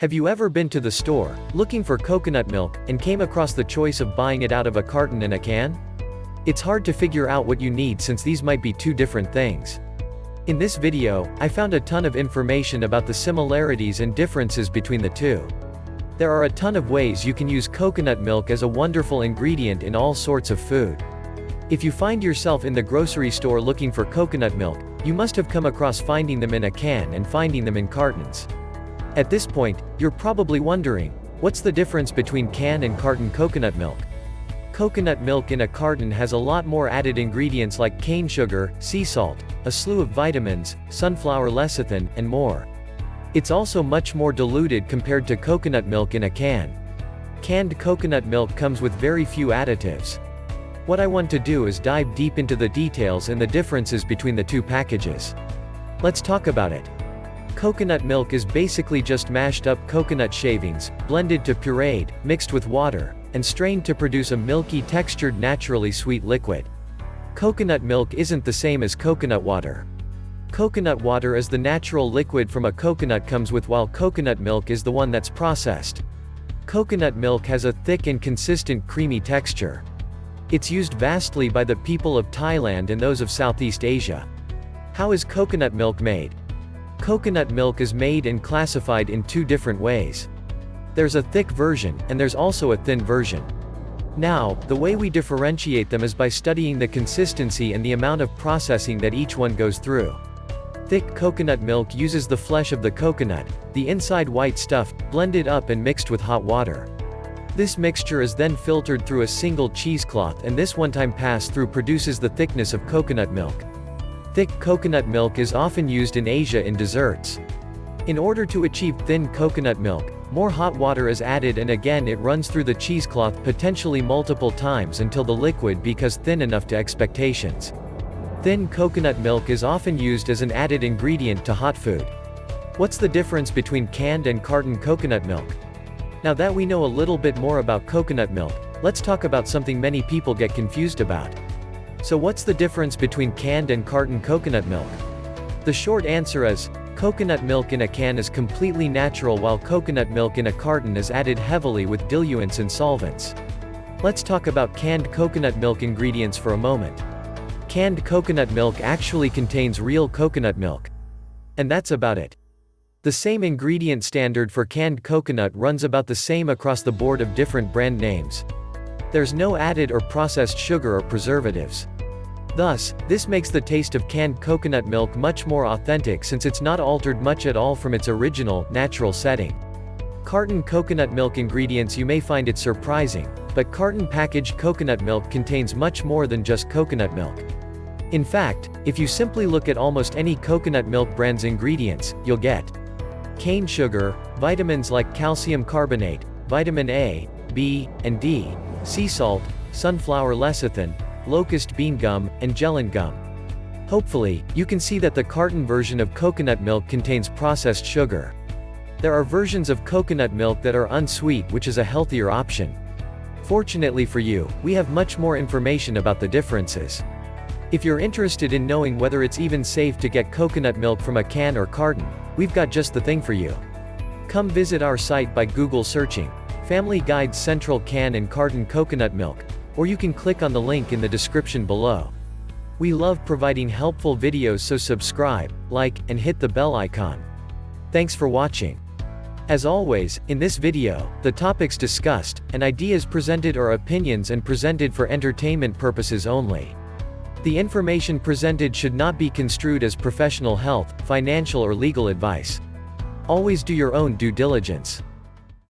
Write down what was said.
Have you ever been to the store, looking for coconut milk, and came across the choice of buying it out of a carton and a can? It's hard to figure out what you need since these might be two different things. In this video, I found a ton of information about the similarities and differences between the two. There are a ton of ways you can use coconut milk as a wonderful ingredient in all sorts of food. If you find yourself in the grocery store looking for coconut milk, you must have come across finding them in a can and finding them in cartons. At this point, you're probably wondering, what's the difference between can and carton coconut milk? Coconut milk in a carton has a lot more added ingredients like cane sugar, sea salt, a slew of vitamins, sunflower lecithin, and more. It's also much more diluted compared to coconut milk in a can. Canned coconut milk comes with very few additives. What I want to do is dive deep into the details and the differences between the two packages. Let's talk about it. Coconut milk is basically just mashed up coconut shavings, blended to pureed, mixed with water, and strained to produce a milky textured naturally sweet liquid. Coconut milk isn't the same as coconut water. Coconut water is the natural liquid from a coconut comes with, while coconut milk is the one that's processed. Coconut milk has a thick and consistent creamy texture. It's used vastly by the people of Thailand and those of Southeast Asia. How is coconut milk made? Coconut milk is made and classified in two different ways. There's a thick version, and there's also a thin version. Now, the way we differentiate them is by studying the consistency and the amount of processing that each one goes through. Thick coconut milk uses the flesh of the coconut, the inside white stuff, blended up and mixed with hot water. This mixture is then filtered through a single cheesecloth, and this one-time pass-through produces the thickness of coconut milk. Thick coconut milk is often used in Asia in desserts. In order to achieve thin coconut milk, more hot water is added, and again it runs through the cheesecloth potentially multiple times until the liquid becomes thin enough to expectations. Thin coconut milk is often used as an added ingredient to hot food. What's the difference between canned and carton coconut milk? Now that we know a little bit more about coconut milk, let's talk about something many people get confused about. So what's the difference between canned and carton coconut milk? The short answer is, coconut milk in a can is completely natural, while coconut milk in a carton is added heavily with diluents and solvents. Let's talk about canned coconut milk ingredients for a moment. Canned coconut milk actually contains real coconut milk. And that's about it. The same ingredient standard for canned coconut runs about the same across the board of different brand names. There's no added or processed sugar or preservatives. Thus, this makes the taste of canned coconut milk much more authentic since it's not altered much at all from its original, natural setting. Carton coconut milk ingredients, you may find it surprising, but carton packaged coconut milk contains much more than just coconut milk. In fact, if you simply look at almost any coconut milk brand's ingredients, you'll get cane sugar, vitamins like calcium carbonate, vitamin A, B, and D, sea salt, sunflower lecithin, locust bean gum, and gellan gum. Hopefully, you can see that the carton version of coconut milk contains processed sugar. There are versions of coconut milk that are unsweet, which is a healthier option. Fortunately for you, we have much more information about the differences. If you're interested in knowing whether it's even safe to get coconut milk from a can or carton, we've got just the thing for you. Come visit our site by Google searching Family Guide Central Can and Carton Coconut Milk, or you can click on the link in the description below. We love providing helpful videos, so subscribe, like, and hit the bell icon. Thanks for watching. As always, in this video, the topics discussed, and ideas presented are opinions and presented for entertainment purposes only. The information presented should not be construed as professional health, financial or legal advice. Always do your own due diligence.